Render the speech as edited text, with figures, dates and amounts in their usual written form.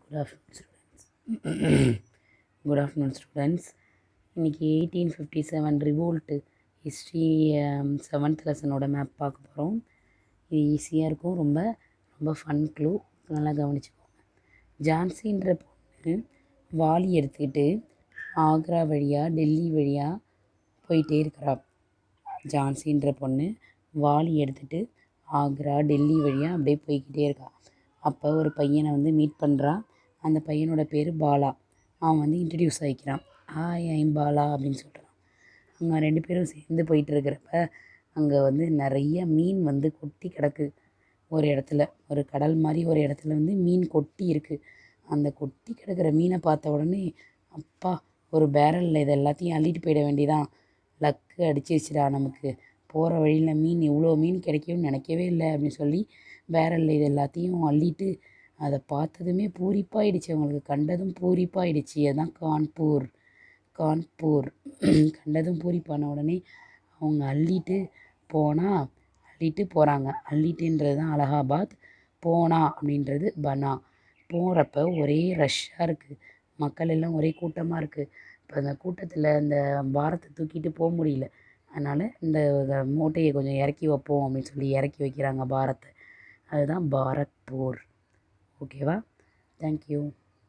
Good afternoon, students. Good afternoon, students. இன்னைக்கு 1857 revolt history 7th லெசனோட map பார்க்க போகிறோம். இது ஈஸியாக இருக்கும், ரொம்ப ரொம்ப ஃபன் க்ளூ. நல்லா கவனிச்சுக்கோங்க. ஜான்சின்ற பொண்ணு வாளி எடுத்துக்கிட்டு ஆக்ரா வழியாக டெல்லி வழியாக போயிட்டே இருக்கிறா. ஜான்சின்ற பொண்ணு வாளி எடுத்துகிட்டு ஆக்ரா டெல்லி வழியாக அப்படியே போய்கிட்டே இருக்கா. அப்போ ஒரு பையனை வந்து மீட் பண்ணுறா. அந்த பையனோட பேர் பாலா. அவன் வந்து இன்ட்ரடியூஸ் ஆகிக்கிறான். ஹாய் ஐம் பாலா அப்படின்னு சொல்கிறான். அவங்க 2 பேரும் சேர்ந்து போயிட்டுருக்கிறப்ப அங்கே வந்து நிறைய மீன் வந்து கொட்டி கிடக்கு. ஒரு இடத்துல ஒரு கடல் மாதிரி ஒரு இடத்துல வந்து மீன் கொட்டி இருக்குது. அந்த கொட்டி கிடக்கிற மீனை பார்த்த உடனே அப்பா ஒரு பேரலில் இதை எல்லாத்தையும் அள்ளிட்டு போயிட வேண்டியதான், லக்கு அடிச்சிருச்சுடா, நமக்கு போகிற வழியில் மீன் இவ்வளோ மீன் கிடைக்கும்னு நினைக்கவே இல்லை அப்படின்னு சொல்லி பேரலில் இது எல்லாத்தையும் அள்ளிட்டு அதை பார்த்ததுமே பூரிப்பாயிடுச்சு. அவங்களுக்கு கண்டதும் பூரிப்பாயிடுச்சு. அதுதான் கான்பூர். கண்டதும் பூரிப்பான உடனே அவங்க அள்ளிட்டு போகிறாங்க. அள்ளிட்டுன்றது தான் அலகாபாத், போனா அப்படின்றது பனா. போகிறப்ப ஒரே ரஷ்ஷாக இருக்குது, மக்கள் எல்லாம் ஒரே கூட்டமாக இருக்குது. இப்போ அந்த கூட்டத்தில் இந்த பாரத்தை தூக்கிட்டு போக முடியல. அதனால் இந்த மூட்டையை கொஞ்சம் இறக்கி வைப்போம் அப்படின்னு சொல்லி இறக்கி வைக்கிறாங்க பாரத்தை. அதுதான் பாரத்பூர். ஓகேவா? தேங்க்யூ.